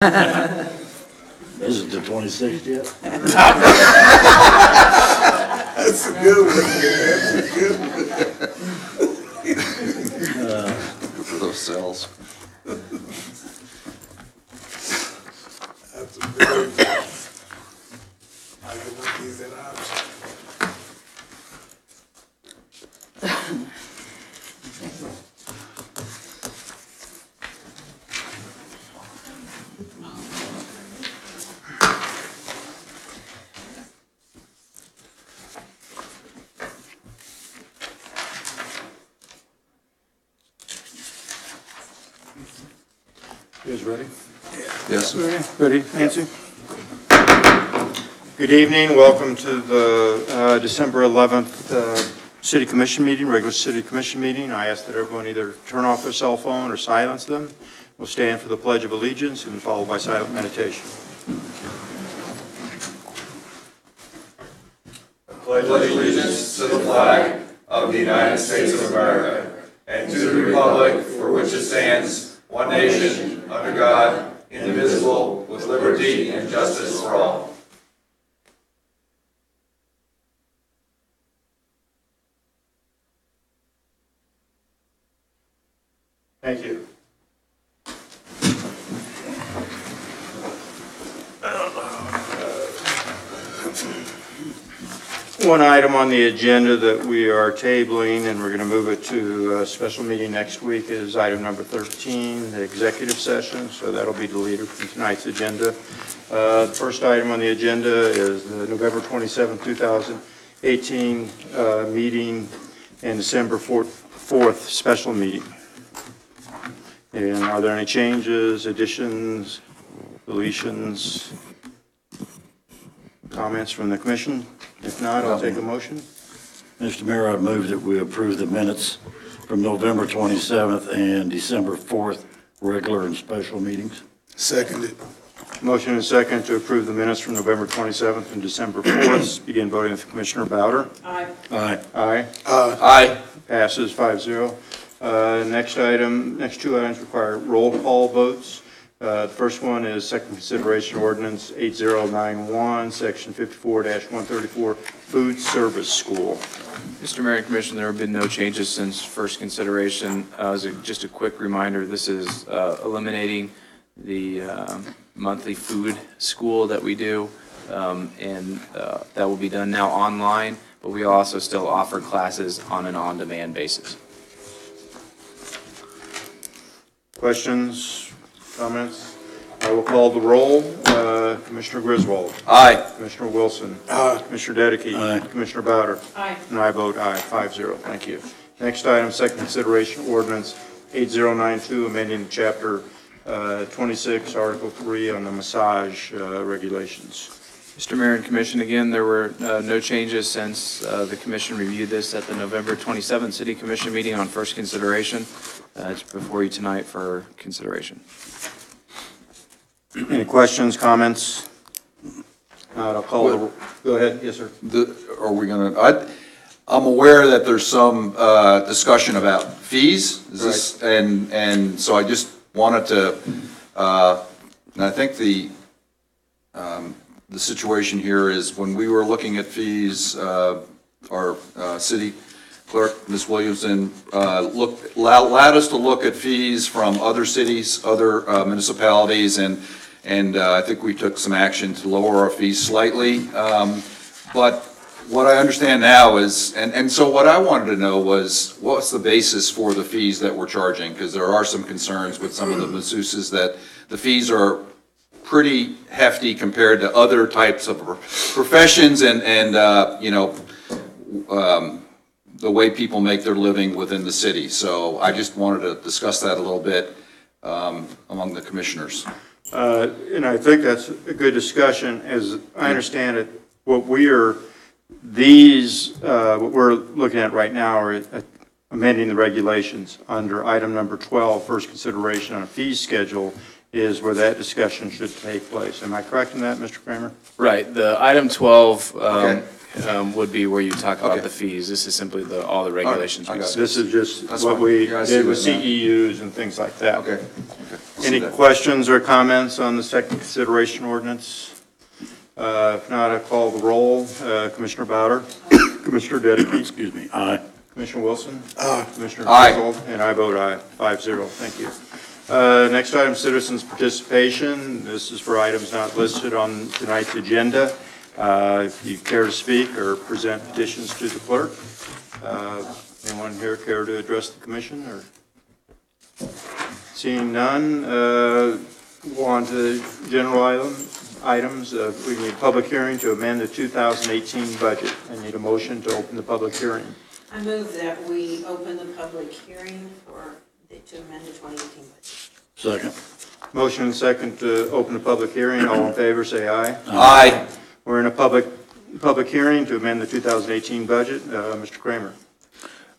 Is it the 26th yet? That's a good one, man. That's a good one. For those cells. That's a very good one. I can look these in option. You guys ready? Yes. Ready, Nancy? Good evening, welcome to the December 11th City Commission meeting, regular City Commission meeting. I ask that everyone either turn off their cell phone or silence them. We'll stand for the Pledge of Allegiance and followed by silent meditation. Pledge allegiance to the flag of the United States of America and to the republic for which it stands, one nation, under God, indivisible, with liberty and justice for all. Thank you. One item on the agenda that we are tabling, and we're going to move it to a special meeting next week, is item number 13, the executive session, so that'll be deleted from tonight's agenda. The first item on the agenda is the November 27, 2018 meeting and December 4th special meeting. And are there any changes, additions, deletions, comments from the commission? If not, I'll take a motion. Mr. Mayor, I move that we approve the minutes from November 27th and December 4th, regular and special meetings. Seconded. Motion and second to approve the minutes from November 27th and December 4th. Begin voting with Commissioner Bowder. Aye. Aye. Aye. Aye. Passes 5-0. Next two items require roll call votes. The first one is second consideration ordinance 8091, section 54-134, food service school. Mr. Mayor and Commission, there have been no changes since first consideration. Just a quick reminder, this is eliminating the monthly food school that we do, and that will be done now online, but we also still offer classes on an on-demand basis. Questions, comments? I will call the roll. Commissioner Griswold. Aye. Commissioner Wilson. Aye. Commissioner Dedeky. Aye. Commissioner Bowder. Aye. And I vote aye, 5-0. Thank you. Next item, second consideration ordinance 8092, amending chapter 26, article 3 on the massage regulations. Mr. Mayor and Commission, again, there were no changes since the Commission reviewed this at the November 27th City Commission meeting on first consideration. It's before you tonight for consideration. Any questions, comments? I'll call the, go ahead, yes, sir. Are we gonna, I'm aware that there's some discussion about fees. Is this, and so I just wanted to, and I think the situation here is when we were looking at fees, our city clerk, Ms. Williamson, allowed us to look at fees from other cities, other municipalities, and I think we took some action to lower our fees slightly. But what I understand now is, and so what I wanted to know was, what's the basis for the fees that we're charging? Because there are some concerns with some of the masseuses that the fees are pretty hefty compared to other types of professions and you know, the way people make their living within the city. So I just wanted to discuss that a little bit among the commissioners. And I think that's a good discussion. As I understand it, what we're looking at right now are amending the regulations under item number 12, first consideration on a fee schedule, is where that discussion should take place. Am I correct in that, Mr. Kramer? Right. The item 12 Okay. would be where you talk about the fees. This is simply all the regulations. All right, I got it. This is just That's what fine. we You guys did see with that now. CEUs and things like that. Okay. Any questions or comments on the second consideration ordinance? If not, I call the roll. Commissioner Bowder? Commissioner Dedeky? Excuse me, aye. Commissioner Wilson? Commissioner Aye. Griswold? And I vote aye, 5-0. Thank you. Next item, citizens' participation. This is for items not listed on tonight's agenda. If you care to speak or present petitions to the clerk, anyone here care to address the commission? Or seeing none, go on to general items. We need a public hearing to amend the 2018 budget. I need a motion to open the public hearing. I move that we open the public hearing to amend the 2018 budget. Second. Motion and second to open the public hearing. All in favor, say aye. Aye. We're in a public hearing to amend the 2018 budget. Mr. Kramer.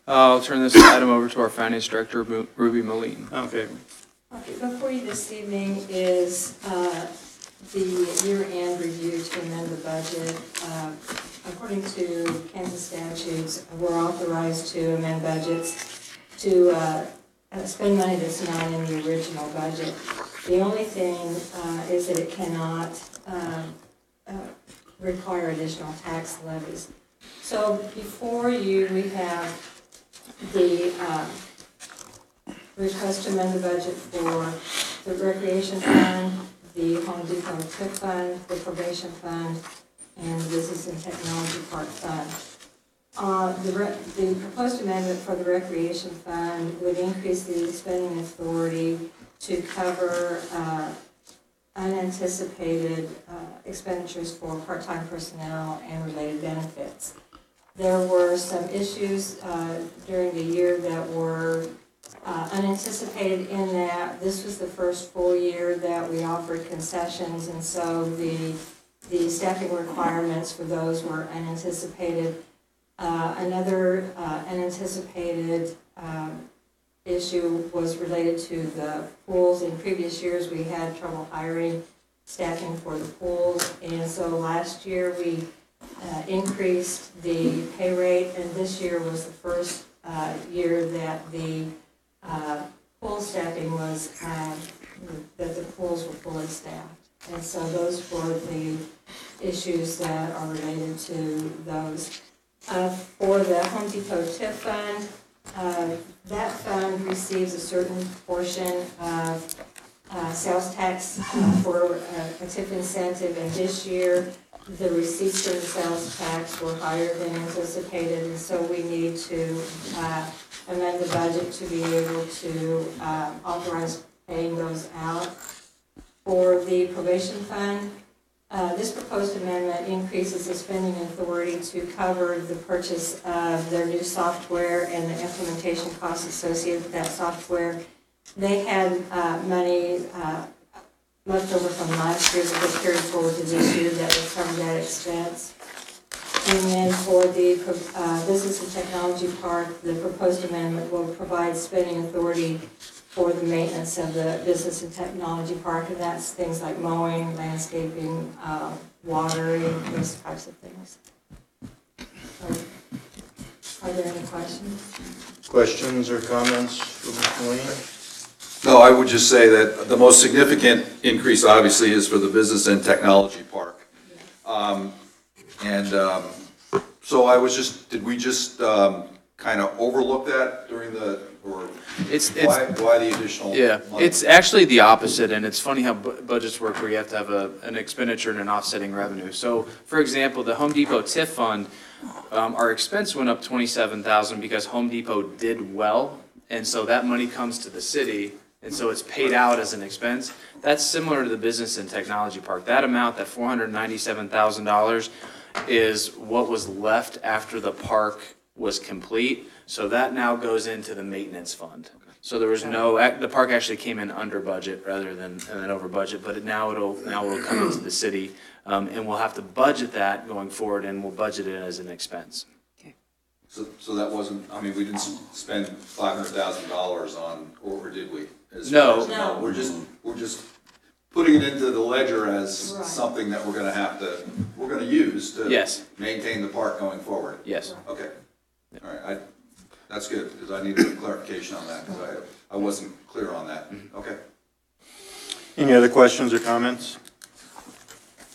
I'll turn this item over to our finance director, Ruby Moline. Okay. Okay, before you this evening is the year-end review to amend the budget. According to Kansas statutes, we're authorized to amend budgets to spend money that's not in the original budget. The only thing is that it cannot require additional tax levies. So before you, we have the request to amend the budget for the recreation fund, the Home Depot TIP fund, the probation fund, and the Business and Technology Park fund. The proposed amendment for the recreation fund would increase the spending authority to cover unanticipated expenditures for part-time personnel and related benefits. There were some issues during the year that were unanticipated in that this was the first full year that we offered concessions, and so the staffing requirements for those were unanticipated. Another unanticipated issue was related to the pools. In previous years, we had trouble hiring staffing for the pools, and so last year we increased the pay rate, and this year was the first year that the pool staffing was, that the pools were fully staffed. And so those were the issues that are related to those. For the Home Depot TIP fund, that fund receives a certain portion of sales tax for a TIP incentive, and this year the receipts from the sales tax were higher than anticipated, and so we need to amend the budget to be able to authorize paying those out. For the probation fund, this proposed amendment increases the spending authority to cover the purchase of their new software and the implementation costs associated with that software. They had money left over from last year that was carried forward to this year that would cover that expense. And then for the Business and Technology Park, the proposed amendment will provide spending authority for the maintenance of the Business and Technology Park, and that's things like mowing, landscaping, watering, those types of things. Are there any questions? Questions or comments for Ms. Moline? No, I would just say that the most significant increase obviously is for the Business and Technology Park. So I was just, did we just kind of overlook that during the, or why the additional? Yeah, money? it's actually the opposite, and it's funny how budgets work where you have to have an expenditure and an offsetting revenue. So, for example, the Home Depot TIF fund, our expense went up $27,000 because Home Depot did well, and so that money comes to the city, and so it's paid out as an expense. That's similar to the Business and Technology Park. That amount, that $497,000, is what was left after the park was complete. So that now goes into the maintenance fund. So there was no, the park actually came in under budget rather than over budget, but now it'll come into the city, and we'll have to budget that going forward, and we'll budget it as an expense. So that wasn't, I mean, we didn't spend $500,000 on, or did we? No. No. We're just putting it into the ledger as Right. something that we're gonna use to Yes. maintain the park going forward. Yes. Okay. All right, that's good, because I needed a clarification on that, because I wasn't clear on that. Okay. Any other questions or comments?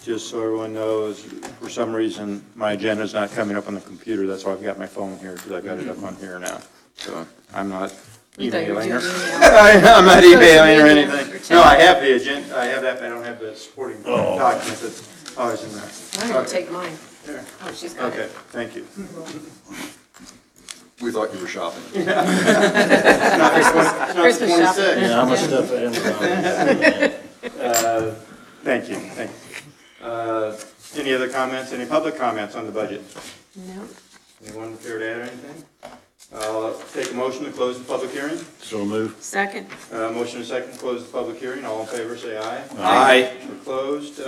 Just so everyone knows, for some reason, my agenda's not coming up on the computer. That's why I've got my phone here, because I've got it up on here now. So I'm not We thought you were emailing her. doing email. I'm not emailing or Email anything. for No, I have the agenda, I have that, but I don't have the supporting Oh. document that's always in there. I'm going to take mine. Here. Oh, she's got Okay, it. thank you. We thought you were shopping. Christmas Yeah, shopping. how much stuff at Amazon? Thank you, thank you. Any other comments, any public comments on the budget? No. Anyone care to add anything? Take a motion to close the public hearing. So move. Second. Motion and second to close the public hearing. All in favor, say aye. Aye. We're closed.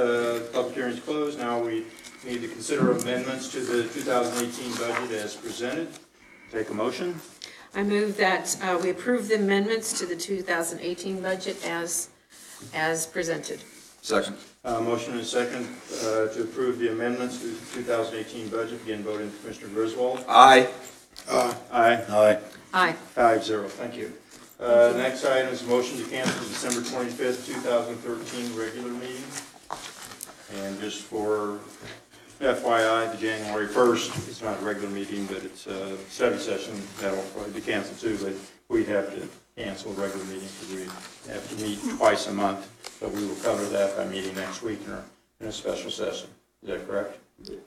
Public hearing's closed. Now we need to consider amendments to the 2018 budget as presented. Take a motion. I move that we approve the amendments to the 2018 budget as presented. Second. Motion and second to approve the amendments to the 2018 budget. Begin voting. Commissioner Griswold. Aye. Aye. Aye. Aye. 5-0. Thank you. Next item is motion to cancel the December 25th, 2013 regular meeting. And just for FYI, the January 1st, it's not a regular meeting, but it's a study session. That'll probably be canceled too, but we have to cancel a regular meeting because we have to meet twice a month. But we will cover that by meeting next week in a special session. Is that correct?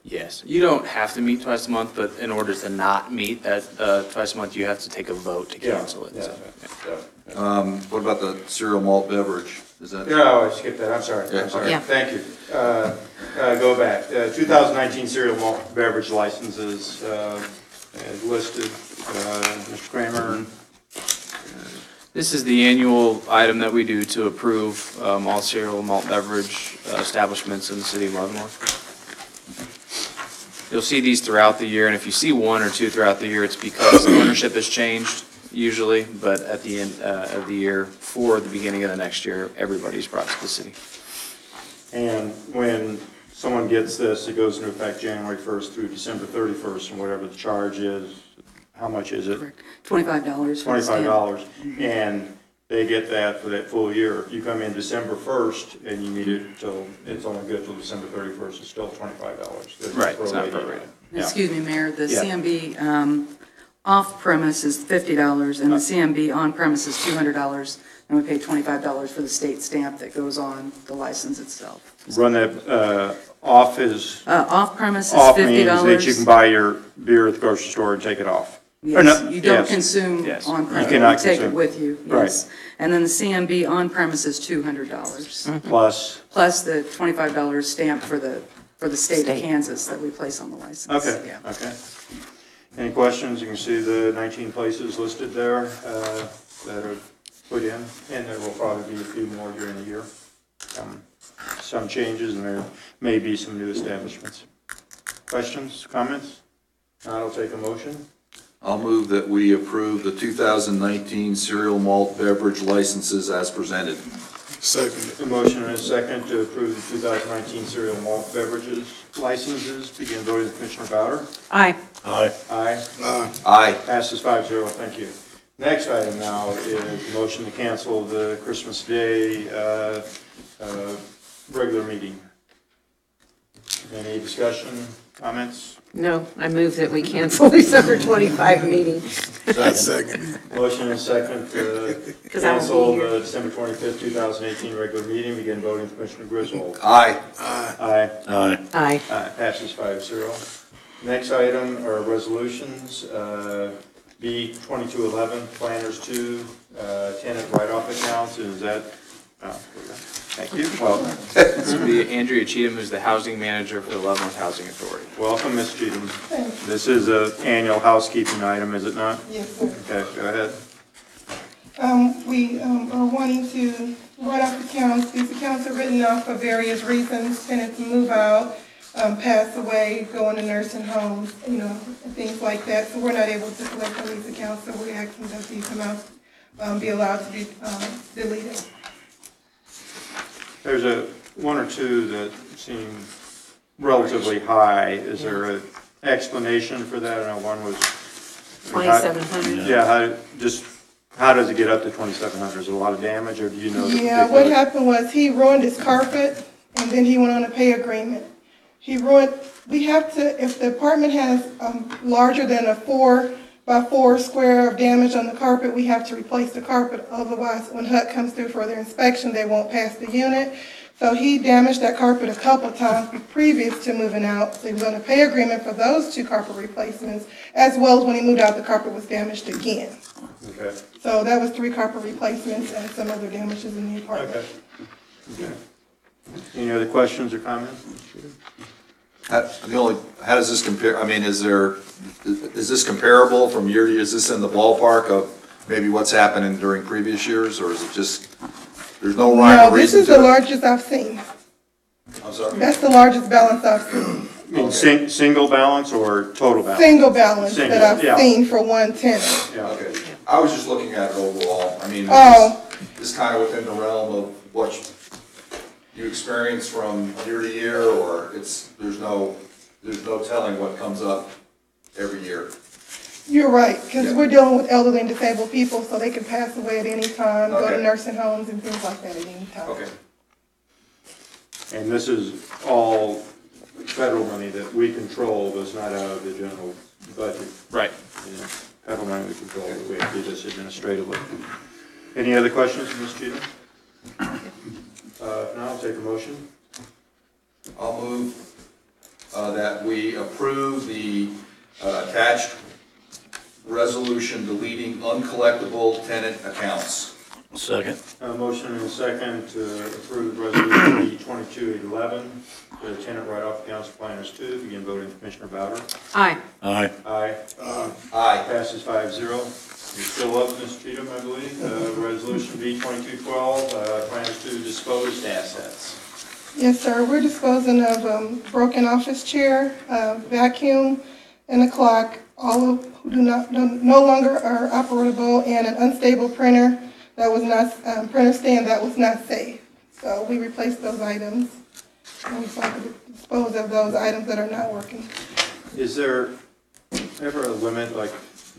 Yes, you don't have to meet twice a month, but in order to not meet that twice a month, you have to take a vote to cancel it. So, yeah. What about the cereal malt beverage? Is that? No, I skipped that. I'm sorry. Yeah, I'm sorry. yeah. Thank you. Go back. 2019 cereal malt beverage licenses as listed. Mr. Kramer. This is the annual item that we do to approve all cereal malt beverage establishments in the city of Leavenworth. You'll see these throughout the year, and if you see one or two throughout the year, it's because ownership has changed usually, but at the end of the year, for the beginning of the next year, everybody's brought to the city. And when someone gets this, it goes into effect January 1st through December 31st, and whatever the charge is, how much is it? $25 for the stamp. $25. And they get that for that full year. If you come in December 1st and you need it till, it's only good till December 31st, it's still $25. Right, it's not prorated. prorated. Yeah. Excuse me, Mayor, the Yeah. CMB off-premise is $50, and the CMB on-premise is $200, and we pay $25 for the state stamp that goes on the license itself. Run that off is, Off-premise is off means that $50. you can buy your beer at the grocery store and take it off. Or Yes, no, you don't yes. consume Yes. on-premise, You cannot you take it consume. with you, Right. yes. And then the CMB on-premise is $200, Plus, plus the $25 stamp for the state of Kansas that we place on the license. okay, Yeah. okay. Any questions? You can see the 19 places listed there that are put in, and there will probably be a few more during the year. Some changes, and there may be some new establishments. Questions, comments? Not, I'll take a motion. I'll move that we approve the 2019 cereal malt beverage licenses as presented. Second. A motion and a second to approve the 2019 cereal malt beverages licenses. Begin voting, Commissioner Bowder. Aye. Aye. Aye. Aye. Passes 5-0, thank you. Next item now is the motion to cancel the Christmas Day regular meeting. Any discussion, comments? No, I move that we cancel December 25 meeting. Second. Motion and second to 'Cause I won't be cancel here. the December 25th, 2018 regular meeting. Begin voting, Commissioner Griswold. Aye. Aye. Aye. Aye. Passes 5-0. Next item are resolutions. B 2211, Planners 2, tenant write-off accounts. Is that, thank you. Welcome. This would be Andrea Cheatham, who's the housing manager for the Leavenworth Housing Authority. Welcome, Ms. Cheatham. This is an annual housekeeping item, is it not? Yes, sir. Okay, go ahead. We are wanting to write off accounts. These accounts are written off for various reasons. Tenants move out, pass away, go into nursing homes, things like that. So we're not able to collect on these accounts, so we're asking that these amounts be allowed to be deleted. There's one or two that seem relatively high. Is there an explanation for that? I know one was 2,700. Yeah, just How does it get up to 2,700? Is it a lot of damage, or do you know? Yeah, what happened was he ruined his carpet, and then he went on a pay agreement. We have to, if the apartment has larger than a 4x4 square of damage on the carpet, we have to replace the carpet. Otherwise, when HUD comes through for their inspection, they won't pass the unit. So he damaged that carpet a couple of times previous to moving out. So he was on a pay agreement for those 2 carpet replacements, as well as when he moved out, the carpet was damaged again. Okay. So that was 3 carpet replacements and some other damages in the apartment. Okay. Any other questions or comments? How does this compare, I mean, is this comparable from year to year? Is this in the ballpark of maybe what's happening during previous years, or is it just, there's no rhyme or No, this reason is to the it? largest I've seen. I'm sorry? That's the largest balance I've seen. Single balance or total balance? Single balance Single, that yeah. I've seen for one tenant. Yeah. Okay, I was just looking at it overall. I mean, Oh. is kind of within the realm of what you experience from year to year, or there's no telling what comes up every year? You're right, because we're dealing with elderly and disabled people, so they can pass away at any time, go to Okay. nursing homes and things like that at any time. Okay. And this is all federal money that we control, that's not out of the general budget. Right. You know, federal money we control, but we have to do this administratively. Any other questions, Ms. Cheatham? If not, I'll take a motion. I'll move that we approve the attached resolution deleting uncollectible tenant accounts. Second. Motion and a second to approve resolution B 2211, the tenant write-off accounts for planners 2. Begin voting, Commissioner Bowder. Aye. Aye. Aye. Aye. Passes 5-0. You're still up, Ms. Cheatham, I believe. Resolution B 2212, planners 2 disposed assets. Yes, sir, we're disposing of broken office chair, vacuum, and a clock, all of who no longer are operable, and an unstable printer that was not, printer stand that was not safe. So we replaced those items, and we sought to dispose of those items that are not working. Is there ever a limit, like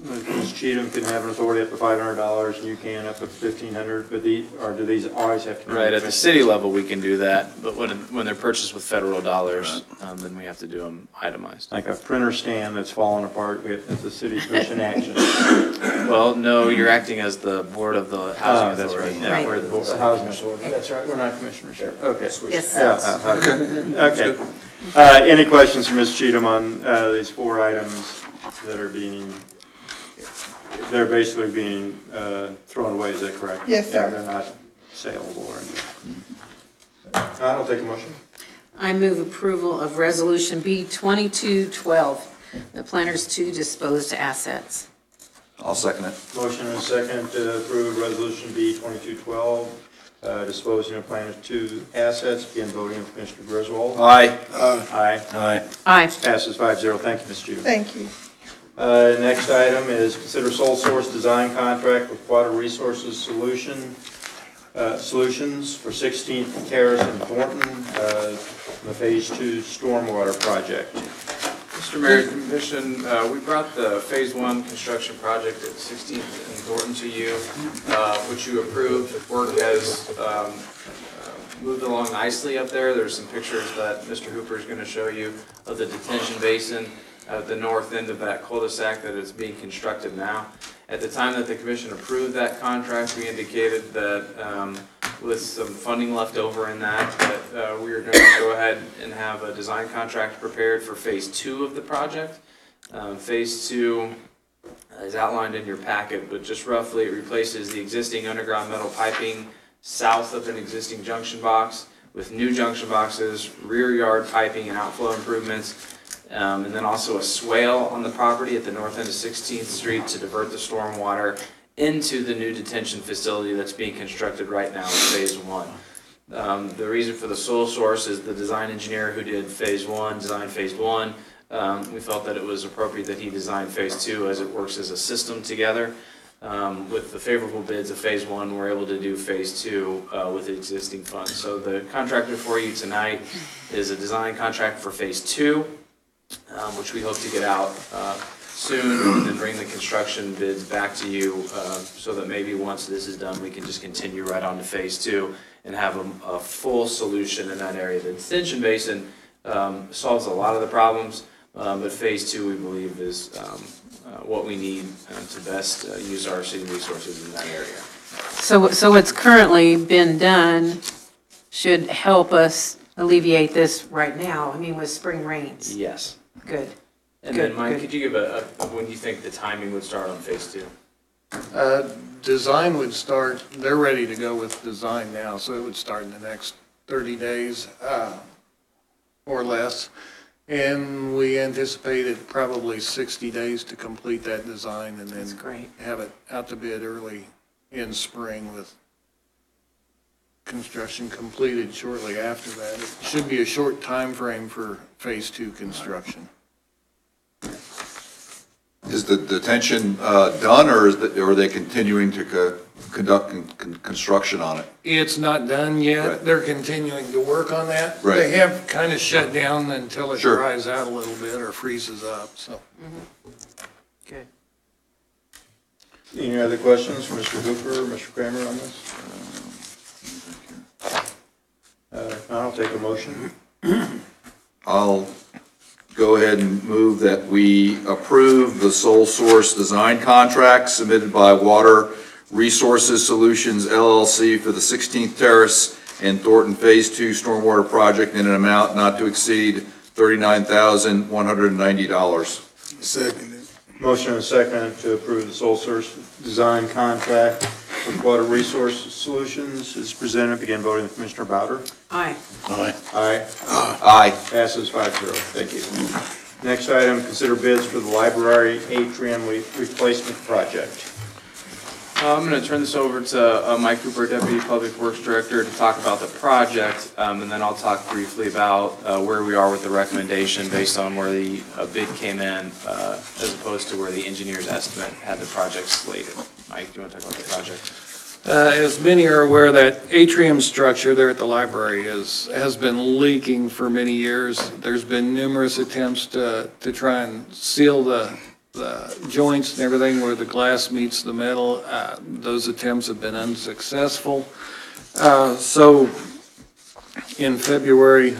Ms. Cheatham can have an authority up to $500 and you can up to $1,500, but or do these always have to be? Right, at the city level, we can do that, but when they're purchased with federal dollars, then we have to do them itemized. Like a printer stand that's falling apart, it's a city commission action. Well, no, you're acting as the board of the housing That's authority. right, yeah, we're the board of housing authority. That's right, we're not commissioners here. Okay. Yes. Yeah, okay. Any questions for Ms. Cheatham on these 4 items that are they're basically being thrown away, is that correct? Yes, sir. Yeah, they're not saleable or anything. I'll take a motion. I move approval of resolution B 2212, the planners 2 disposed assets. I'll second it. Motion and a second to approve resolution B 2212, disposing of planners 2 assets. Begin voting of Commissioner Griswold. Aye. Aye. Aye. Aye. Passes 5-0. Thank you, Ms. Cheatham. Thank you. Next item is consider sole source design contract with Water Resources Solutions for 16th Terrace in Thornton, the Phase 2 Stormwater Project. Mr. Mayor, Commission, we brought the Phase 1 construction project at 16th and Thornton to you, which you approved. Work has moved along nicely up there. There's some pictures that Mr. Hooper is going to show you of the detention basin at the north end of that cul-de-sac that is being constructed now. At the time that the commission approved that contract, we indicated that with some funding left over in that we were going to go ahead and have a design contract prepared for Phase 2 of the project. Phase 2 is outlined in your packet, but just roughly it replaces the existing underground metal piping south of an existing junction box with new junction boxes, rear yard piping and outflow improvements, and then also a swale on the property at the north end of 16th Street to divert the storm water into the new detention facility that's being constructed right now in Phase 1. The reason for the sole source is the design engineer who did designed Phase 1. We felt that it was appropriate that he designed Phase 2 as it works as a system together. With the favorable bids of Phase 1, we're able to do Phase 2 with existing funds. So the contract before you tonight is a design contract for Phase 2. Which we hope to get out soon, and then bring the construction bids back to you, so that maybe once this is done, we can just continue right on to phase 2 and have a full solution in that area. The detention basin solves a lot of the problems, but phase 2, we believe, is what we need to best use our city resources in that area. So what's currently been done should help us alleviate this right now, I mean, with spring rains. Yes. Good. And then, Mike, could you give when you think the timing would start on phase 2? Design would start, they're ready to go with design now, so it would start in the next 30 days or less. And we anticipated probably 60 days to complete that design and then have it out to bid early in spring with construction completed shortly after that. It should be a short time frame for phase 2 construction. Is the detention done, or are they continuing to conduct construction on it? It's not done yet. Right. They're continuing to work on that. Right. They have kind of shut down until it Sure. dries out a little bit or freezes up, so. Good. Any other questions for Mr. Hooper or Mr. Kramer on this? If not, I'll take a motion. I'll go ahead and move that we approve the sole source design contract submitted by Water Resources Solutions LLC for the 16th Terrace and Thornton Phase 2 Stormwater Project in an amount not to exceed $39,190. Second. Motion and second to approve the sole source design contract with Water Resource Solutions is presented. Begin voting with Commissioner Bowder. Aye. Aye. Aye. Aye. Passes 5-0. Thank you. Next item, consider bids for the library atrium replacement project. I'm going to turn this over to Mike Cooper, Deputy Public Works Director, to talk about the project, and then I'll talk briefly about where we are with the recommendation based on where the bid came in, as opposed to where the engineer's estimate had the project slated. Mike, do you want to talk about the project? As many are aware, that atrium structure there at the library has been leaking for many years. There's been numerous attempts to try and seal the joints and everything where the glass meets the metal. Those attempts have been unsuccessful. So in February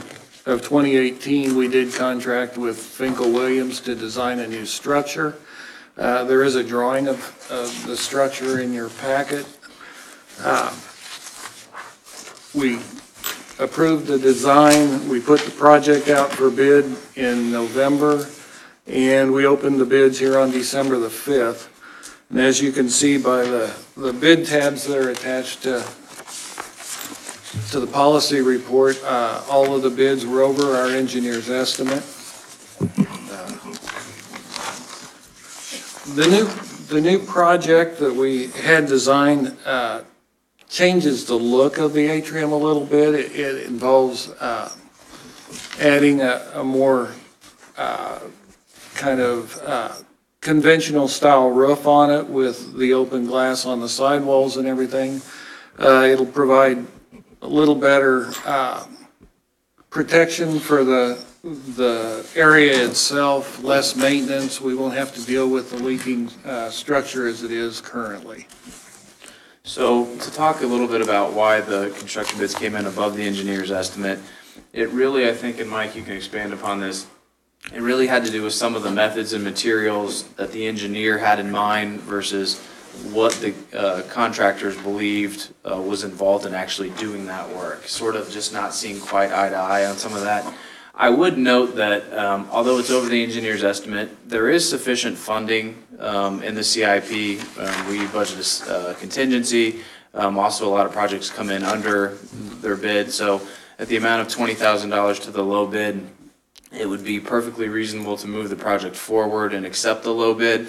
of 2018, we did contract with Finkel Williams to design a new structure. There is a drawing of the structure in your packet. We approved the design. We put the project out for bid in November, and we opened the bids here on December the 5th. And as you can see by the bid tabs that are attached to the policy report, all of the bids were over our engineer's estimate. The new project that we had designed changes the look of the atrium a little bit. It involves adding a more kind of conventional style roof on it with the open glass on the sidewalls and everything. It'll provide a little better protection for the area itself, less maintenance. We won't have to deal with the leaking structure as it is currently. So to talk a little bit about why the construction bids came in above the engineer's estimate, it really, I think, and Mike, you can expand upon this, it really had to do with some of the methods and materials that the engineer had in mind versus what the contractors believed was involved in actually doing that work. Sort of just not seeing quite eye to eye on some of that. I would note that although it's over the engineer's estimate, there is sufficient funding in the CIP. We budgeted a contingency. Also, a lot of projects come in under their bid. So at the amount of $20,000 to the low bid, it would be perfectly reasonable to move the project forward and accept the low bid.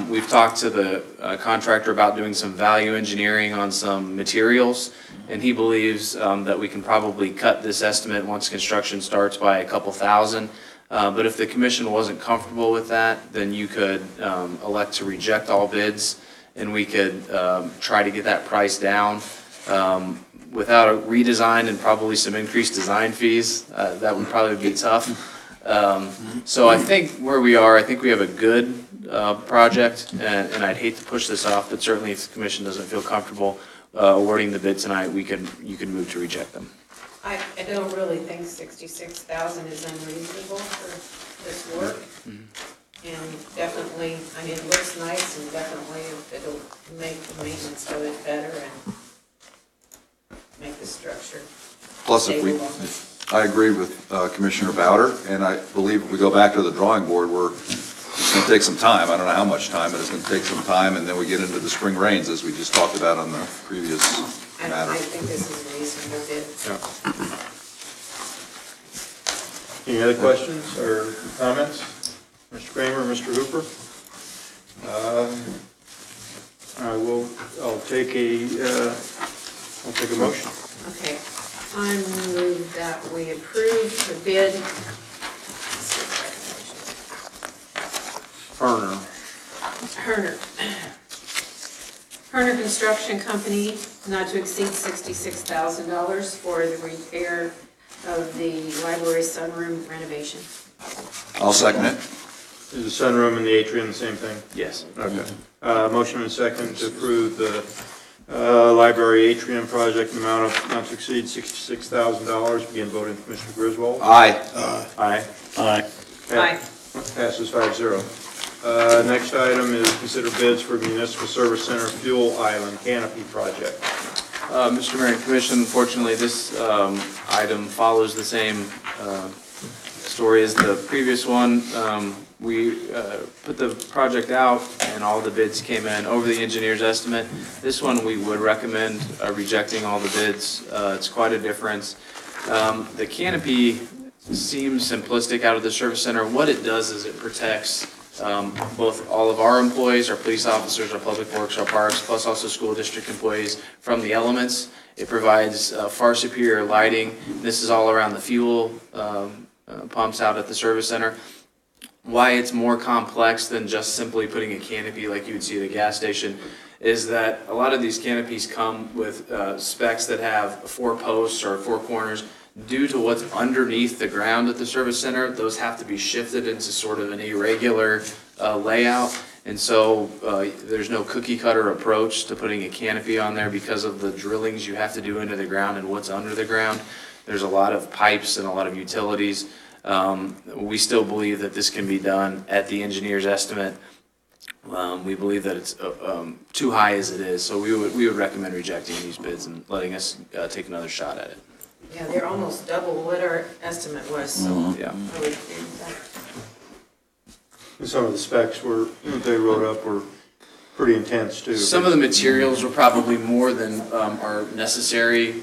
We've talked to the contractor about doing some value engineering on some materials, and he believes that we can probably cut this estimate once construction starts by a couple thousand. But if the commission wasn't comfortable with that, then you could elect to reject all bids, and we could try to get that price down. Without a redesign and probably some increased design fees, that would probably be tough. So I think where we are, I think we have a good project, and I'd hate to push this off, but certainly if the commission doesn't feel comfortable awarding the bid tonight, you can move to reject them. I don't really think 66,000 is unreasonable for this work. And definitely, I mean, it looks nice, and definitely it'll make the maintenance of it better and make the structure Plus, stable. I agree with Commissioner Bowder, and I believe if we go back to the drawing board, it's going to take some time. I don't know how much time, but it's going to take some time, and then we get into the spring rains, as we just talked about on the previous matter. I think this is a reasonable bid. Any other questions or comments? Mr. Kramer, Mr. Hooper? I'll take a motion. Okay, I move that we approve the bid. Herner Construction Company, not to exceed $66,000 for the repair of the library sunroom renovation. I'll second it. Is the sunroom and the atrium the same thing? Yes. Okay. Motion and second to approve the library atrium project in the amount of not to exceed $66,000. Begin voting. Commissioner Griswold? Aye. Aye. Aye. Aye. Passes 5-0. Next item is consider bids for municipal service center fuel island canopy project. Mr. Mayor and Commission, unfortunately, this item follows the same story as the previous one. We put the project out, and all the bids came in over the engineer's estimate. This one, we would recommend rejecting all the bids. It's quite a difference. The canopy seems simplistic out of the service center. What it does is it protects both all of our employees, our police officers, our public works, our parks, plus also school district employees from the elements. It provides far superior lighting. This is all around the fuel pumps out at the service center. Why it's more complex than just simply putting a canopy like you would see at a gas station is that a lot of these canopies come with specs that have 4 posts or 4 corners. Due to what's underneath the ground at the service center, those have to be shifted into sort of an irregular layout. And so there's no cookie cutter approach to putting a canopy on there because of the drillings you have to do into the ground and what's under the ground. There's a lot of pipes and a lot of utilities. We still believe that this can be done at the engineer's estimate. We believe that it's too high as it is, so we would recommend rejecting these bids and letting us take another shot at it. Yeah, they're almost double what our estimate was, so Yeah. I would agree with that. And some of the specs they wrote up were pretty intense too. Some of the materials were probably more than are necessary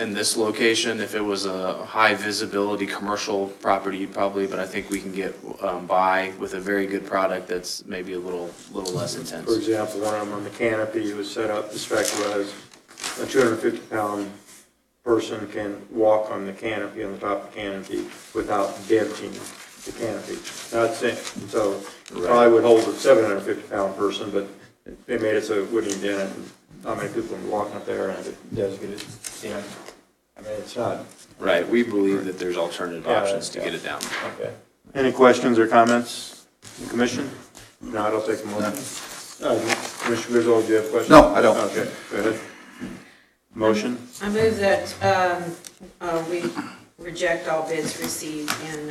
in this location. If it was a high visibility commercial property, probably, but I think we can get by with a very good product that's maybe a little less intense. For example, one of them on the canopy was set up, the spec was a 250-pound person can walk on the canopy, on the top of the canopy, without denting the canopy. Not saying, so it probably would hold a 750-pound person, but they made it so it wouldn't even dent it. And how many people would walk up there and it does get it dent? I mean, it's not. Right, we believe that there's alternative options to get it down. Okay. Any questions or comments from the commission? If not, I'll take a motion. Commissioner Griswold, do you have questions? No, I don't. Okay, go ahead. Motion? I move that we reject all bids received and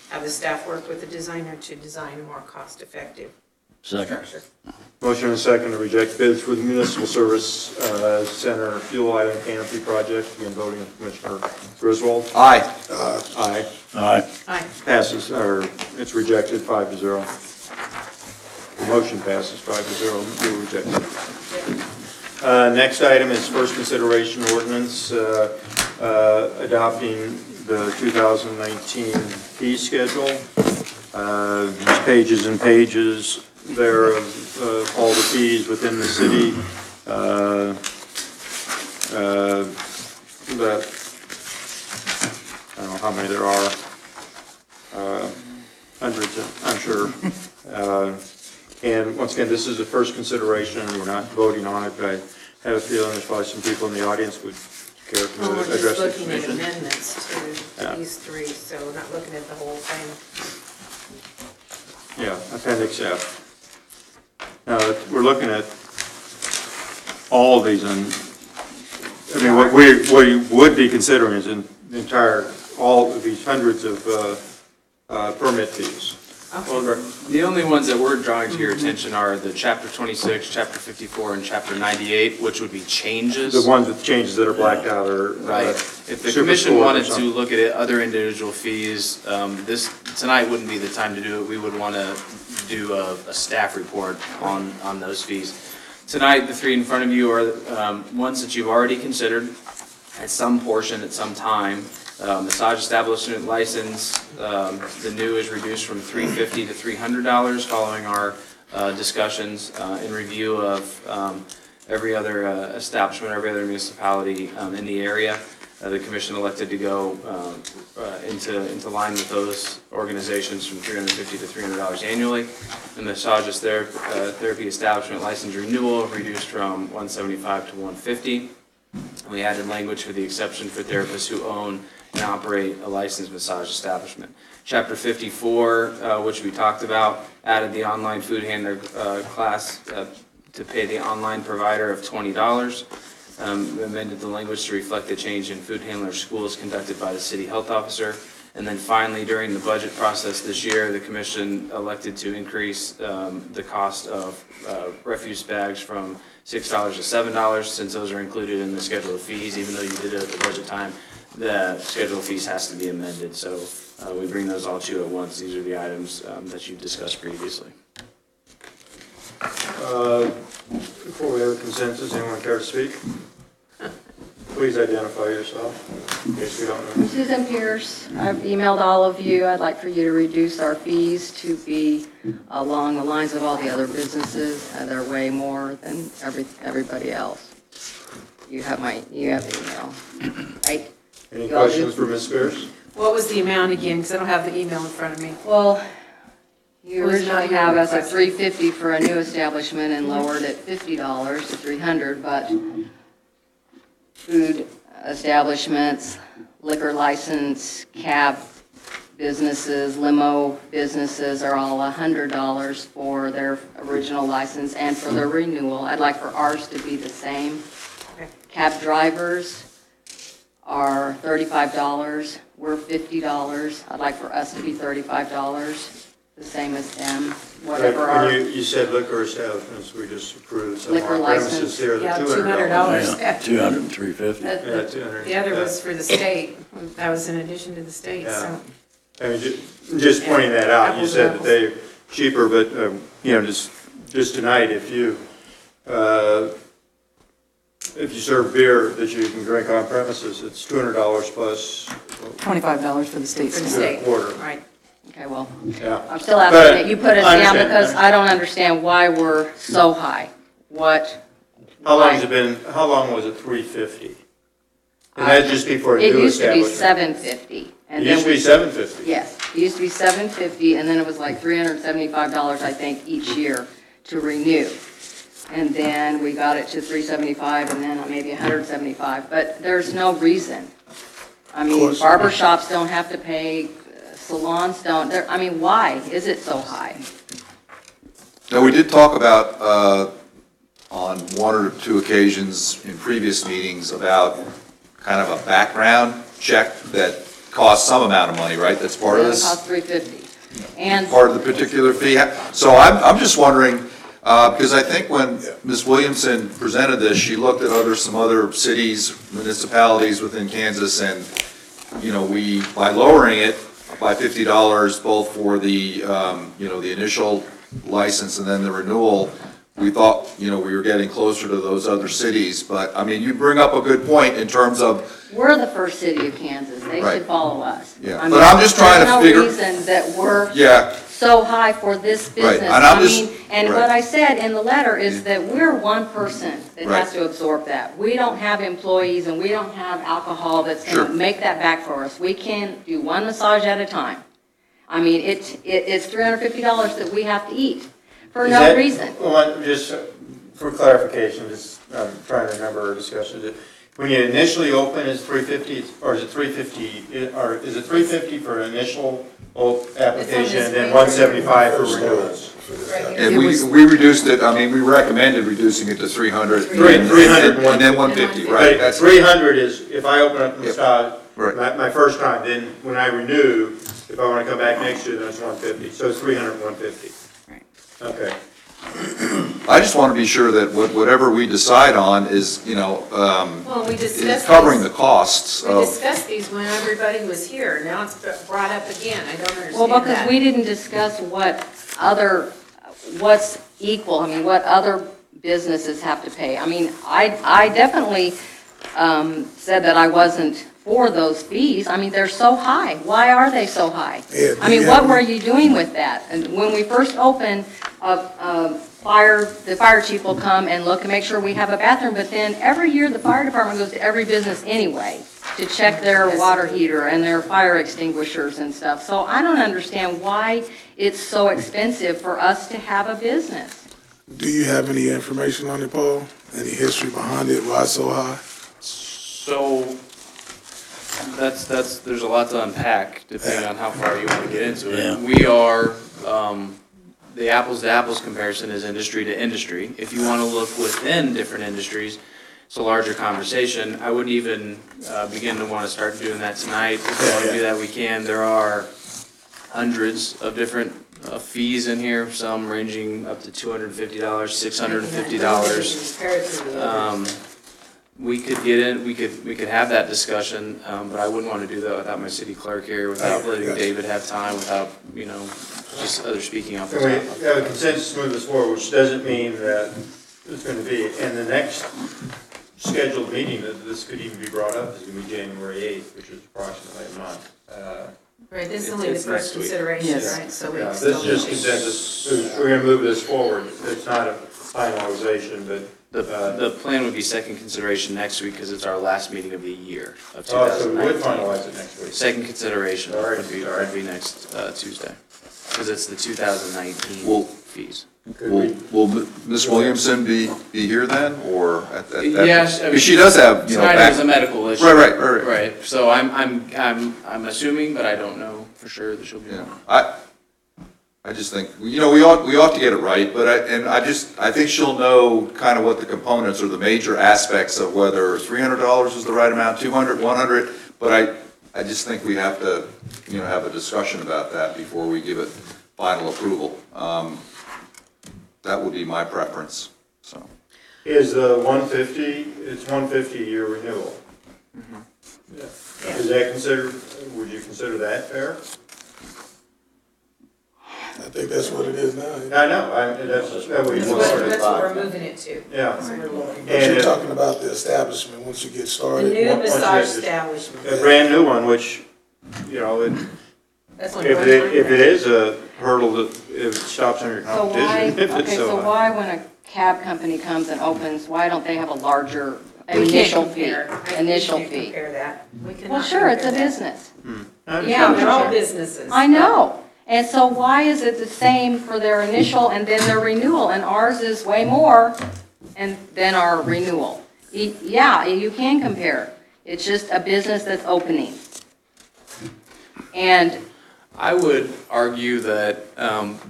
have the staff work with the designer to design a more cost-effective Second. structure. Motion and second to reject bids for the municipal service center fuel island canopy project. Again, voting on Commissioner Griswold. Aye. Aye. Aye. Aye. Passes, or it's rejected 5-0. The motion passes 5-0. You reject it. Next item is first consideration ordinance adopting the 2019 fee schedule. Pages and pages there of all the fees within the city. That, I don't know how many there are, hundreds, I'm sure. And once again, this is the first consideration, we're not voting on it, but I have a feeling there's probably some people in the audience would care to Well, we're address just the looking at commission. amendments to Yeah. these 3, so we're not looking at the whole thing. Yeah, Appendix F. Now, we're looking at all of these, and, I mean, what we would be considering is an entire, all of these hundreds of permit fees. Well, the only ones that we're drawing to your attention are the Chapter 26, Chapter 54, and Chapter 98, which would be changes. The ones with changes that are blacked out are. Right. If the super commission scores or wanted to something. look at it, other individual fees, tonight wouldn't be the time to do it. We would want to do a staff report on those fees. Tonight, the three in front of you are ones that you've already considered at some portion, at some time. Massage establishment license, the new is reduced from $350 to $300 following our discussions in review of every other establishment, every other municipality in the area. The commission elected to go into line with those organizations from $350 to $300 annually. The massage therapy establishment license renewal reduced from $175 to $150. We added language for the exception for therapists who own and operate a licensed massage establishment. Chapter 54, which we talked about, added the online food handler class to pay the online provider of $20. Amended the language to reflect the change in food handler schools conducted by the city health officer. And then finally, during the budget process this year, the commission elected to increase the cost of refuse bags from $6 to $7, since those are included in the schedule of fees. Even though you did it at the budget time, the schedule of fees has to be amended. So we bring those all to you at once. These are the items that you discussed previously. Before we have a consensus, anyone care to speak? Please identify yourself, in case we don't know. Susan Pierce, I've emailed all of you. I'd like for you to reduce our fees to be along the lines of all the other businesses. They're way more than everybody else. You have the email, right? Any questions for Ms. Spears? What was the amount again? Because I don't have the email in front of me. Well, you Was originally not your have us at request. $350 for a new establishment and lowered it $50 to $300, but food establishments, liquor license, cab businesses, limo businesses are all $100 for their original license and for their renewal. I'd like for ours to be the same. Okay. Cab drivers are $35, we're $50. I'd like for us to be $35, the same as them, whatever our. And you said liquor establishments, we just approved some Liquor on-premises license. here, the Yeah, $200. Yeah, 200 and 350. Yeah, 200. The other was for the state. That was in addition to the state, so. I mean, just pointing that out, you Apples said and that they're cheaper, but, just tonight, if you serve beer that you can drink on premises, it's $200 plus $25 for the state For the stamp. state, quarter. right. Okay, well, Yeah. I'm still asking that you put us I down understand, because I don't understand why we're so high. What? How long why? has it been, how long was it $350? And that'd just be for a It new used to be establishment? $750. It used to be $750? Yes, it used to be $750, and then it was like $375, I think, each year to renew. And then we got it to $375, and then maybe $175, but there's no reason. I mean, barber shops don't have to pay, salons don't, I mean, why is it so high? Now, we did talk about, on one or two occasions in previous meetings, about kind of a background check that costs some amount of money, right? That's part of It this, costs $350. And part of the particular fee. So I'm just wondering, because I think when Ms. Williamson presented this, she looked at some other cities, municipalities within Kansas, and, by lowering it by $50, both for the, the initial license and then the renewal, we thought, we were getting closer to those other cities. But, I mean, you bring up a good point in terms of, we're the first city of Kansas, they Right. should follow us. Yeah. I But mean, I'm just trying to figure- There's no reason that we're yeah, so high for this business. and I'm I just- mean, and right. what I said in the letter is that we're one person that Right. has to absorb that. We don't have employees and we don't have alcohol that's Sure. gonna make that back for us. We can do one massage at a time. I mean, it's $350 that we have to eat for Is no that- reason. Well, just for clarification, I'm trying to remember our discussion. when you initially open, is 350, or is it 350, or is it 350 for initial application and then 175 for renewals? And we reduced it, I mean, we recommended reducing it to 300. 300 And then 150, right? But 300 is, if I open up the stock, Right. my first time, then when I renew, if I want to come back next year, then it's 150. So it's 300 and 150. Right. Okay. I just want to be sure that whatever we decide on is, you know, Well, we is discussed covering the these, costs we of. discussed these when everybody was here. Now it's brought up again. I don't understand Well, because that. we didn't discuss what's equal, I mean, what other businesses have to pay. I mean, I definitely said that I wasn't for those fees. I mean, they're so high. Why are they so high? I mean, what were you doing with that? And when we first open, the fire chief will come and look and make sure we have a bathroom, but then every year the fire department goes to every business anyway to check their water heater and their fire extinguishers and stuff. So I don't understand why it's so expensive for us to have a business. Do you have any information on it, Paul? Any history behind it, why it's so high? So there's a lot to unpack depending on how far you want to get into it. Yeah. We are, the apples to apples comparison is industry to industry. If you want to look within different industries, it's a larger conversation. I wouldn't even begin to want to start doing that tonight. If we want to do that, we can. There are hundreds of different fees in here, some ranging up to $250, $650. We could get in, we could have that discussion, but I wouldn't want to do that without my city clerk here, without letting David have time, without, you know, just others speaking off the Can we top. have a consensus to move this forward, which doesn't mean that it's going to be, and the next scheduled meeting, that this could even be brought up, is going to be January 8th, which is approximately a month. Right, this is only the It's first next week. consideration, Yes. right? So we Yeah, still this is just need to- consensus, we're going to move this forward. It's not a finalization, but. The plan would be second consideration next week, because it's our last meeting of the year of Oh, so we would 2019. finalize it next week. Second consideration All right, would be all right. next Tuesday, because it's the 2019 Well- fees. Will Ms. Williamson be here then, or at that? Yes, I mean, Because she does have, you know, Tonight back. is a medical issue. Right. Right, so I'm assuming, but I don't know for sure that she'll be. Yeah, I just think, you know, we ought to get it right, but I think she'll know kind of what the components or the major aspects of whether $300 is the right amount, 200, 100, but I just think we have to, you know, have a discussion about that before we give it final approval. That would be my preference, so. Is the 150, it's 150 a year renewal? Yeah. Is that considered, would you consider that fair? I think that's what it is now. I know, that's what we That's what we're moving it to. Yeah. That's what we're looking But And you're if- talking about the establishment, once you get at. The started. new once you massage have this- establishment. A brand new one, which, you know, That's only if one it time. is a hurdle that, if it stops on your So why, competition, if it's okay, so so high. why when a cab company comes and opens, why don't they have a larger We can't initial fee? compare. I think Initial we can't fee. compare that. We cannot Well, sure, it's a compare that. business. I understand Yeah, what they're you're all saying. businesses. I know. And so why is it the same for their initial and then their renewal? And ours is way more and than our renewal. Yeah, you can compare. It's just a business that's opening. And I would argue that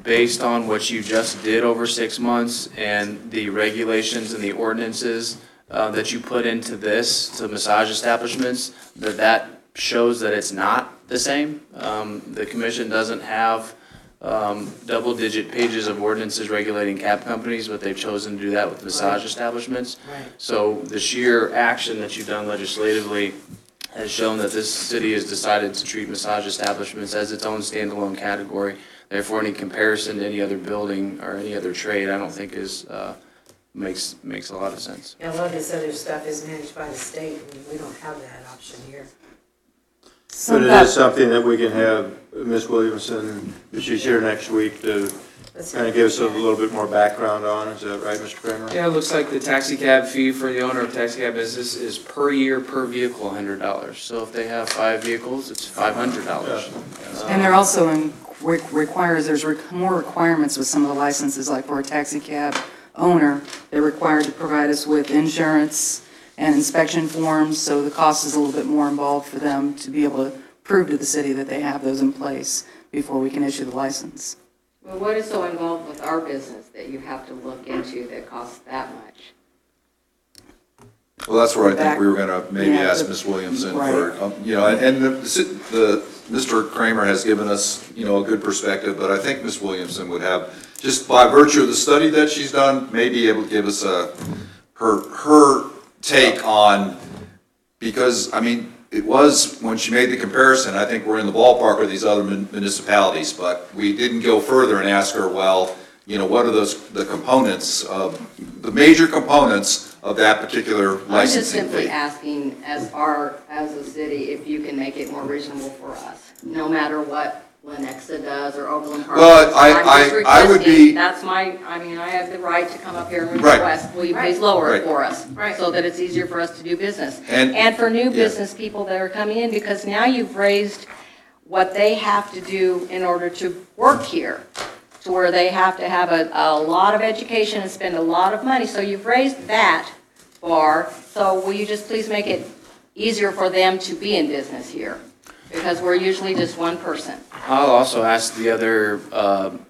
based on what you just did over 6 months and the regulations and the ordinances that you put into this, to massage establishments, that shows that it's not the same. The commission doesn't have double-digit pages of ordinances regulating cab companies, but they've chosen to do that with massage establishments. Right. So the sheer action that you've done legislatively has shown that this city has decided to treat massage establishments as its own standalone category. Therefore, any comparison to any other building or any other trade, I don't think makes a lot of sense. Yeah, a lot of this other stuff is managed by the state, and we don't have that option here. But it is something that we can have Ms. Williamson, if she's here next week, to kind of give us a little bit more background on. Is that right, Mr. Kramer? Yeah, it looks like the taxi cab fee for the owner of taxi cab business is per year, per vehicle, $100. So if they have 5 vehicles, it's $500. And they're also there's more requirements with some of the licenses, like for a taxi cab owner, they're required to provide us with insurance, and inspection forms, so the cost is a little bit more involved for them to be able to prove to the city that they have those in place before we can issue the license. Well, what is so involved with our business that you have to look into that costs that much? Well, that's where I think we were gonna maybe Yeah, ask the- Ms. Williamson right. for, you know, and Mr. Kramer has given us, you know, a good perspective, but I think Ms. Williamson would have, just by virtue of the study that she's done, may be able to give us her take on, because, I mean, it was, when she made the comparison, I think we're in the ballpark of these other municipalities, but we didn't go further and ask her, well, you know, what are the components of, the major components of that particular I'm just licensing simply fee? asking, as a city, if you can make it more reasonable for us, no matter what Lenexa does or Overland Park. Well, does. I'm just I would requesting- be- That's my, I mean, I have the right to come up here and Right. request, will you please lower it Right. for us? Right. So that it's easier for us to do business. And- for new yeah. business people that are coming in, because now you've raised what they have to do in order to work here, to where they have to have a lot of education and spend a lot of money. So you've raised that bar, so will you just please make it easier for them to be in business here? Because we're usually just one person. I'll also ask the other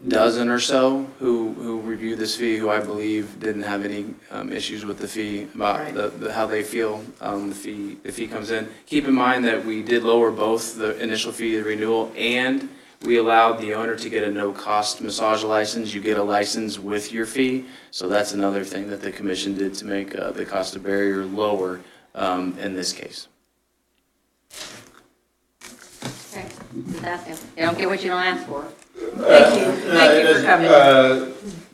dozen or so who reviewed this fee, who I believe didn't have any issues with the fee, about how they feel the fee comes in. Keep in mind that we did lower both the initial fee, the renewal, and we allowed the owner to get a no-cost massage license. You get a license with your fee, so that's another thing that the commission did to make the cost of barrier lower in this case. Okay, just asking. You don't get what you don't ask for. Thank you for coming.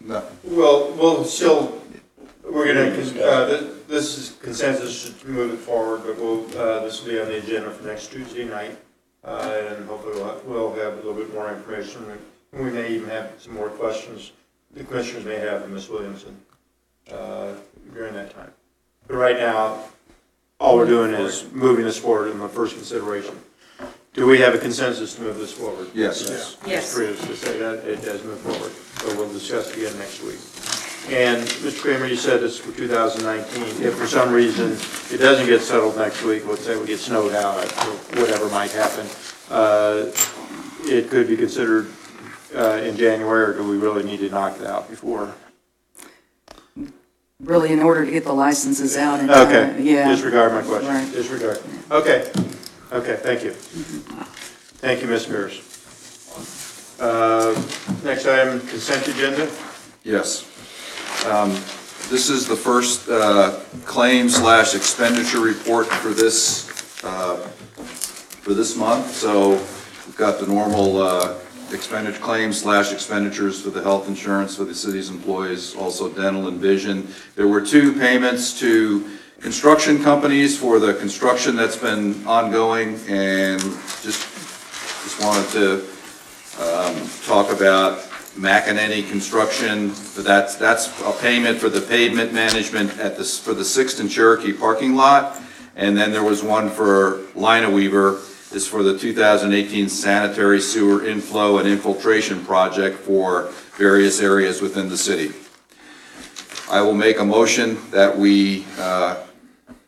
No. Well, we'll still, we're gonna, this is consensus to move it forward, but this will be on the agenda for next Tuesday night. And hopefully we'll have a little bit more information. We may even have some more questions the commissioners may have of Ms. Williamson during that time. But right now, all we're doing is moving this forward in the first consideration. Do we have a consensus to move this forward? Yes. Yes. Free to say that, it does move forward, so we'll discuss it again next week. And Mr. Kramer, you said this for 2019. If for some reason it doesn't get settled next week, let's say we get snowed out, or whatever might happen, it could be considered in January, or do we really need to knock it out before? Really, in order to get the licenses out in time. Okay, Yeah. disregard my question, Right. disregard. Okay, thank you. Thank you, Ms. Mears. Next item, consent agenda. Yes. This is the first claim/expenditure report for this month. So we've got the normal claims/expenditures for the health insurance for the city's employees, also dental and vision. There were 2 payments to construction companies for the construction that's been ongoing, and just wanted to talk about McEnany Construction. That's a payment for the pavement management for the 6th and Cherokee parking lot. And then there was one for Lina Weaver, is for the 2018 sanitary sewer inflow and infiltration project for various areas within the city. I will make a motion that we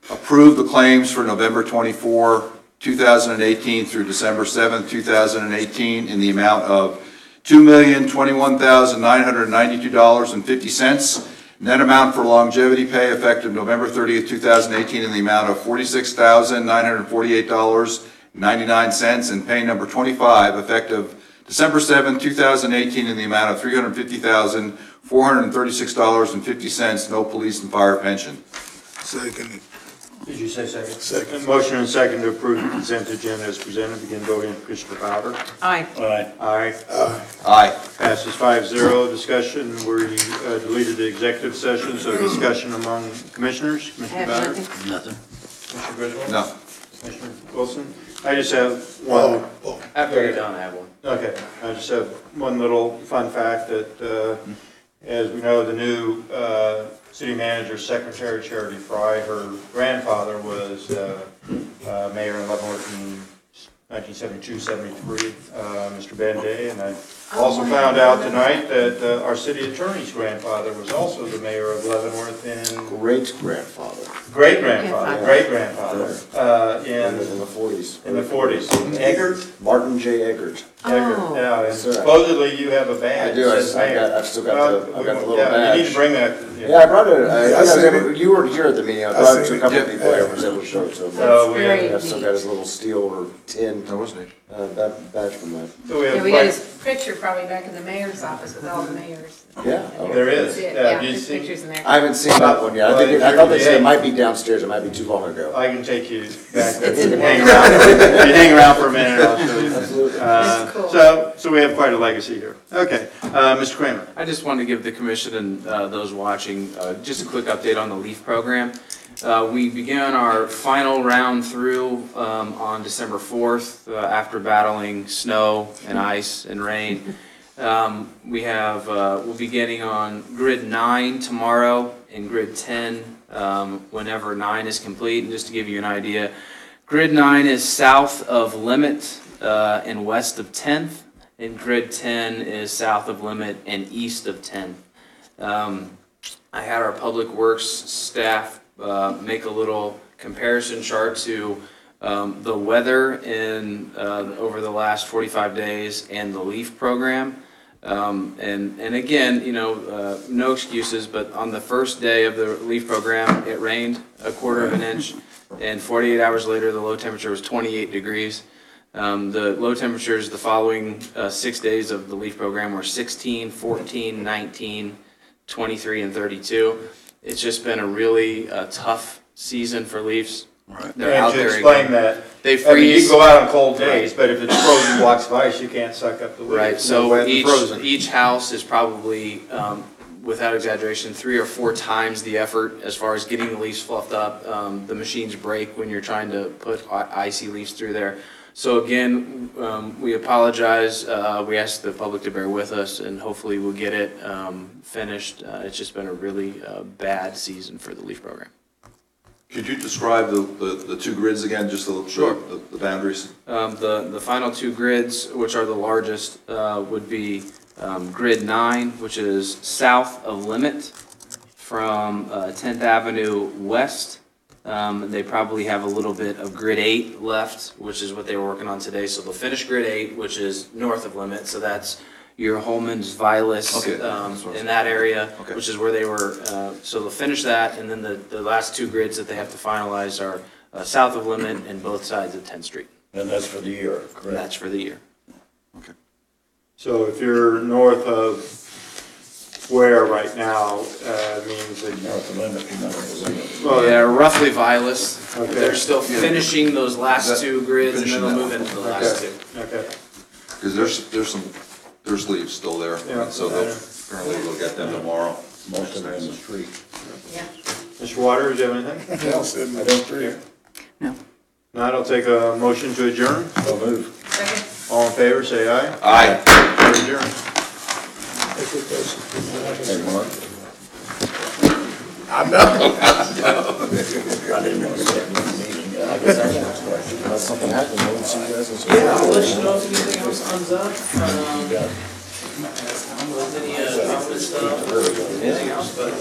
approve the claims for November 24, 2018 through December 7, 2018 in the amount of $2,021,992.50. Net amount for longevity pay effective November 30th, 2018 in the amount of $46,948.99, and pay number 25 effective December 7, 2018 in the amount of $350,436.50, no police and fire pension. Second. Did you say second? Second. Motion and second to approve the consent agenda as presented. Begin voting. Commissioner Powder. Aye. Aye. Aye. Passes 5-0. Discussion, we deleted the executive session, so discussion among commissioners. I Commissioner have Powder. nothing. Nothing. Commissioner Griswold. No. Commissioner Wilson. I just have one. After you're done, I have one. Okay. I just have one little fun fact that, as we know, the new city manager, Secretary Charity Fry, her grandfather was mayor in Leavenworth and 1972, 73, Mr. Bende, and I also found out tonight that our city attorney's grandfather was also the mayor of Leavenworth in Great-grandfather. great-grandfather, In the 40s. in the 40s. Eggert? Martin J. Eggert. Eggert, yeah, and Yes, sir. supposedly you have a badge I do, that says mayor. I've still got the little Yeah, you need badge. to bring that. Yeah, I brought it, I seen it. you weren't here at the meeting, I brought it to a couple of people there, was able to show it to them. So we That's have, I've still got his little steel or tin, That wasn't it. badge from that. so we Yeah, have we got quite, his picture probably back in the mayor's office with all the mayors. Yeah. there is. Yeah, Yeah, you his see, picture's in there. I haven't seen that one yet, I thought they said it might be downstairs, it might be too long ago. I can take you back there. It's in the Hang back. around, if you hang around for a minute, I'll show you. Absolutely. That's cool. So we have quite a legacy here. Okay, Mr. Kramer. I just wanted to give the commission and those watching just a quick update on the LEAF program. We began our final round through on December 4th after battling snow and ice and rain. We'll be getting on grid 9 tomorrow and grid 10 whenever 9 is complete. And just to give you an idea, grid 9 is south of Limit and west of 10th, and grid 10 is south of Limit and east of 10th. I had our Public Works staff make a little comparison chart to the weather in over the last 45 days and the LEAF program. And again, no excuses, but on the first day of the LEAF program, it rained a quarter of an inch, and 48 hours later, the low temperature was 28 degrees. The low temperatures the following 6 days of the LEAF program were 16, 14, 19, 23, and 32. It's just been a really tough season for Leafs. Right. They're out And to there explain again. that, They I mean, you freeze. can go out on cold days, but if it's frozen blocks of ice, you can't suck up the leaf. Right, It's so wet and frozen. each house is probably, without exaggeration, 3 or 4 times the effort as far as getting the leaves fluffed up. The machines break when you're trying to put icy leaves through there. So again, we apologize. We ask the public to bear with us, and hopefully we'll get it finished. It's just been a really bad season for the LEAF program. Could you describe the two grids again, just the boundaries? The final 2 grids, which are the largest, would be grid 9, which is south of Limit from 10th Avenue west. They probably have a little bit of grid 8 left, which is what they were working on today. So they'll finish grid 8, which is north of Limit. So that's your Holman's, Vilas, in that area, which is where they were. So they'll finish that, and then the last 2 grids that they have to finalize are south of Limit and both sides of 10th Street. And that's for the year, And correct? that's for the year. Okay. So if you're north of where right now, means that, North of Limit, not the limit. well, Yeah, roughly Vilas. Okay. They're still finishing those last 2 grids, and then finishing they'll that move one. into the last 2. okay. Because there's leaves still there, Yeah. so apparently we'll get them tomorrow. Most of it in the street. Yeah. Mr. Waters, do you have anything? I'll sit in the street. No. Not, I'll take a motion to adjourn. So move. Second. All in favor, say aye. Aye. We're adjourned. Hey, Mark. I know. I didn't know that meeting. I guess that's the next question. Unless something happens, we'll see you guys in some. Yeah, I'll let you know if anything else comes up. Yeah. Any stuff, anything else, but.